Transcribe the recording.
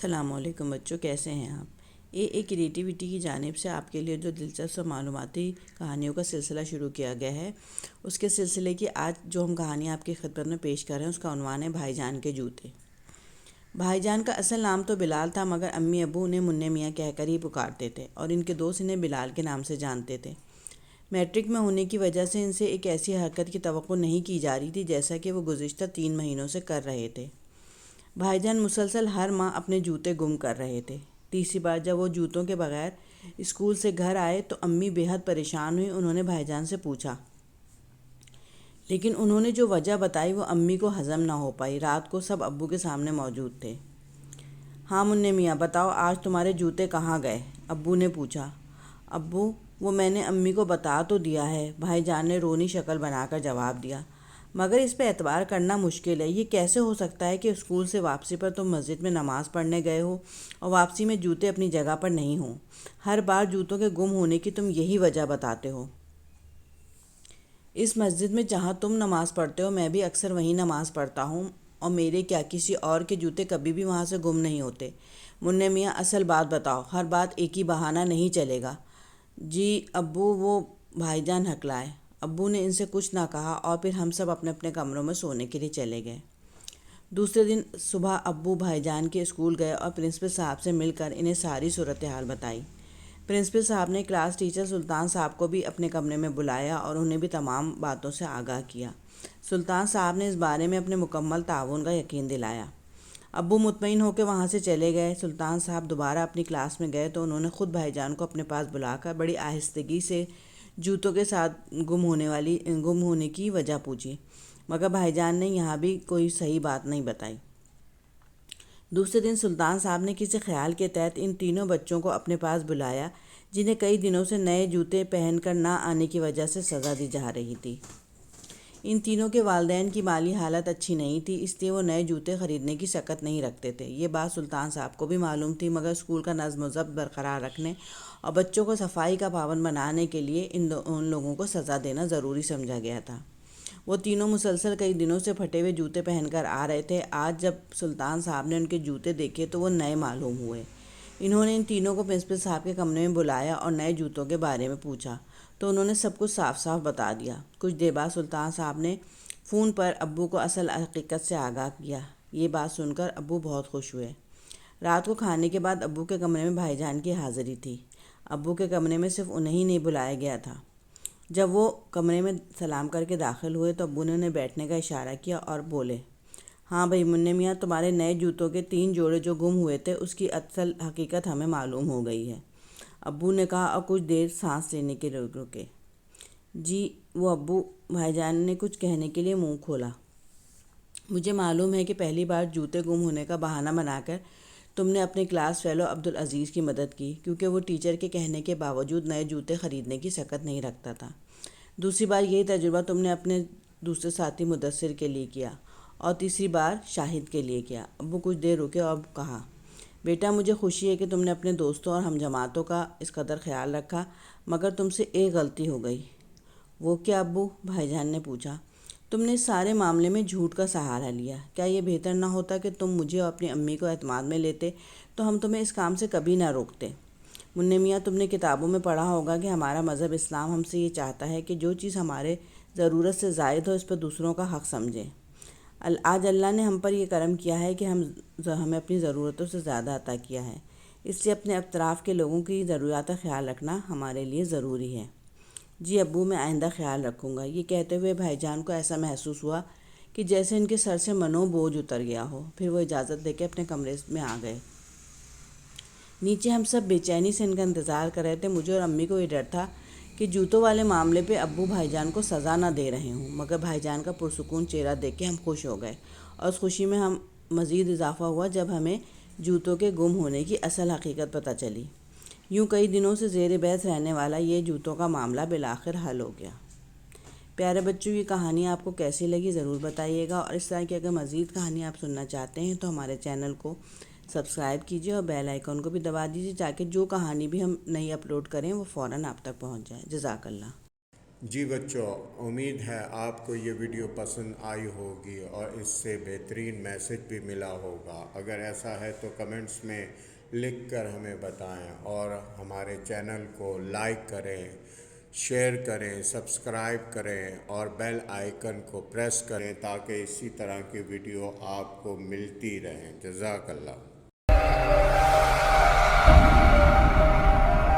السلام علیکم بچوں، کیسے ہیں آپ؟ اے کریٹیوٹی کی جانب سے آپ کے لیے جو دلچسپ و معلوماتی کہانیوں کا سلسلہ شروع کیا گیا ہے، اس کے سلسلے کی آج جو ہم کہانی آپ کی خدمت میں پیش کر رہے ہیں اس کا عنوان ہے بھائی جان کے جوتے۔ بھائی جان کا اصل نام تو بلال تھا، مگر امی ابو انہیں منع میاں کہہ کر ہی پکارتے تھے اور ان کے دوست انہیں بلال کے نام سے جانتے تھے۔ میٹرک میں ہونے کی وجہ سے ان سے ایک ایسی حرکت کی توقع نہیں کی جا رہی تھی جیسا کہ وہ گزشتہ 3 مہینوں سے کر رہے تھے۔ بھائی جان مسلسل ہر ماہ اپنے جوتے گم کر رہے تھے۔ تیسری بار جب وہ جوتوں کے بغیر اسکول سے گھر آئے تو امی بے حد پریشان ہوئی۔ انہوں نے بھائی جان سے پوچھا، لیکن انہوں نے جو وجہ بتائی وہ امی کو ہضم نہ ہو پائی۔ رات کو سب ابو کے سامنے موجود تھے۔ ہاں منع میاں، بتاؤ آج تمہارے جوتے کہاں گئے؟ ابو نے پوچھا۔ ابو، وہ میں نے امی کو بتا تو دیا ہے، بھائی جان نے رونی شکل بنا کر جواب دیا، مگر اس پہ اعتبار کرنا مشکل ہے۔ یہ کیسے ہو سکتا ہے کہ اسکول سے واپسی پر تم مسجد میں نماز پڑھنے گئے ہو اور واپسی میں جوتے اپنی جگہ پر نہیں ہوں؟ ہر بار جوتوں کے گم ہونے کی تم یہی وجہ بتاتے ہو۔ اس مسجد میں جہاں تم نماز پڑھتے ہو میں بھی اکثر وہیں نماز پڑھتا ہوں، اور میرے کیا کسی اور کے جوتے کبھی بھی وہاں سے گم نہیں ہوتے۔ منع میاں، اصل بات بتاؤ، ہر بات ایک ہی بہانہ نہیں چلے گا۔ جی ابو، وہ بھائی جان ہکلائے۔ ابو نے ان سے کچھ نہ کہا اور پھر ہم سب اپنے اپنے کمروں میں سونے کے لیے چلے گئے۔ دوسرے دن صبح ابو بھائی جان کے اسکول گئے اور پرنسپل صاحب سے مل کر انہیں ساری صورتحال بتائی۔ پرنسپل صاحب نے کلاس ٹیچر سلطان صاحب کو بھی اپنے کمرے میں بلایا اور انہیں بھی تمام باتوں سے آگاہ کیا۔ سلطان صاحب نے اس بارے میں اپنے مکمل تعاون کا یقین دلایا۔ ابو مطمئن ہو کے وہاں سے چلے گئے۔ سلطان صاحب دوبارہ اپنی کلاس میں گئے تو انہوں نے خود بھائی جان کو اپنے پاس بلا کر بڑی آہستگی سے جوتوں کے ساتھ گم ہونے کی وجہ پوچھی، مگر بھائی جان نے یہاں بھی کوئی صحیح بات نہیں بتائی۔ دوسرے دن سلطان صاحب نے کسی خیال کے تحت ان تینوں بچوں کو اپنے پاس بلایا جنہیں کئی دنوں سے نئے جوتے پہن کر نہ آنے کی وجہ سے سزا دی جا رہی تھی۔ ان تینوں کے والدین کی مالی حالت اچھی نہیں تھی، اس لیے وہ نئے جوتے خریدنے کی سکت نہیں رکھتے تھے۔ یہ بات سلطان صاحب کو بھی معلوم تھی، مگر اسکول کا نظم و ضبط برقرار رکھنے اور بچوں کو صفائی کا پابند بنانے کے لیے ان لوگوں کو سزا دینا ضروری سمجھا گیا تھا۔ وہ تینوں مسلسل کئی دنوں سے پھٹے ہوئے جوتے پہن کر آ رہے تھے۔ آج جب سلطان صاحب نے ان کے جوتے دیکھے تو وہ نئے معلوم ہوئے۔ انہوں نے ان تینوں کو پرنسپل صاحب کے کمرے میں بلایا اور نئے جوتوں کے بارے میں پوچھا تو انہوں نے سب کچھ صاف صاف بتا دیا۔ کچھ دیر بعد سلطان صاحب نے فون پر ابو کو اصل حقیقت سے آگاہ کیا۔ یہ بات سن کر ابو بہت خوش ہوئے۔ رات کو کھانے کے بعد ابو کے کمرے میں بھائی جان کی حاضری تھی۔ ابو کے کمرے میں صرف انہیں ہی نہیں بلایا گیا تھا۔ جب وہ کمرے میں سلام کر کے داخل ہوئے تو ابو نے انہیں بیٹھنے کا اشارہ کیا اور بولے، ہاں بھائی منع میاں، تمہارے نئے جوتوں کے 3 جوڑے جو گم ہوئے تھے اس کی اصل حقیقت ہمیں معلوم ہو گئی ہے۔ ابو نے کہا اور کچھ دیر سانس لینے کے رکے۔ جی وہ ابو، بھائی جان نے کچھ کہنے کے لیے منہ کھولا۔ مجھے معلوم ہے کہ پہلی بار جوتے گم ہونے کا بہانہ بنا کر تم نے اپنے کلاس فیلو عبدالعزیز کی مدد کی، کیونکہ وہ ٹیچر کے کہنے کے باوجود نئے جوتے خریدنے کی سکت نہیں رکھتا تھا۔ دوسری بار یہی تجربہ تم نے اپنے دوسرے ساتھی مدثر کے لیے کیا، اور تیسری بار شاہد کے لیے کیا۔ ابو کچھ دیر رکے اور کہا، بیٹا مجھے خوشی ہے کہ تم نے اپنے دوستوں اور ہم جماعتوں کا اس قدر خیال رکھا، مگر تم سے ایک غلطی ہو گئی۔ وہ کیا ابو؟ بھائی جان نے پوچھا۔ تم نے اس سارے معاملے میں جھوٹ کا سہارا لیا۔ کیا یہ بہتر نہ ہوتا کہ تم مجھے اور اپنی امی کو اعتماد میں لیتے تو ہم تمہیں اس کام سے کبھی نہ روکتے؟ منع میاں، تم نے کتابوں میں پڑھا ہوگا کہ ہمارا مذہب اسلام ہم سے یہ چاہتا ہے کہ جو چیز ہمارے ضرورت سے زائد ہو اس پر دوسروں کا حق سمجھیں۔ آج اللہ نے ہم پر یہ کرم کیا ہے کہ ہمیں اپنی ضرورتوں سے زیادہ عطا کیا ہے، اس لیے اپنے اطراف کے لوگوں کی ضروریات کا خیال رکھنا ہمارے لیے ضروری ہے۔ جی ابو، میں آئندہ خیال رکھوں گا۔ یہ کہتے ہوئے بھائی جان کو ایسا محسوس ہوا کہ جیسے ان کے سر سے منو بوجھ اتر گیا ہو۔ پھر وہ اجازت دے کے اپنے کمرے میں آ گئے۔ نیچے ہم سب بے چینی سے ان کا انتظار کر رہے تھے۔ مجھے اور امی کو یہ ڈر تھا کہ جوتوں والے معاملے پہ ابو بھائی جان کو سزا نہ دے رہے ہوں، مگر بھائی جان کا پرسکون چہرہ دیکھ کے ہم خوش ہو گئے، اور اس خوشی میں ہم مزید اضافہ ہوا جب ہمیں جوتوں کے گم ہونے کی اصل حقیقت پتہ چلی۔ یوں کئی دنوں سے زیر بحث رہنے والا یہ جوتوں کا معاملہ بالآخر حل ہو گیا۔ پیارے بچوں، یہ کہانی آپ کو کیسی لگی ضرور بتائیے گا، اور اس طرح کی اگر مزید کہانی آپ سننا چاہتے ہیں تو ہمارے چینل کو سبسکرائب کیجیے اور بیل آئیکن کو بھی دبا دیجیے تاکہ جو کہانی بھی ہم نئی اپلوڈ کریں وہ فوراً آپ تک پہنچ جائے۔ جزاک اللہ۔ جی بچوں، امید ہے آپ کو یہ ویڈیو پسند آئی ہوگی اور اس سے بہترین میسج بھی ملا ہوگا۔ اگر ایسا ہے تو کمنٹس میں لکھ کر ہمیں بتائیں اور ہمارے چینل کو لائک کریں، شیئر کریں، سبسکرائب کریں اور بیل آئیکن کو پریس کریں تاکہ اسی طرح کی ویڈیو آپ کو ملتی رہیں۔ جزاک اللہ۔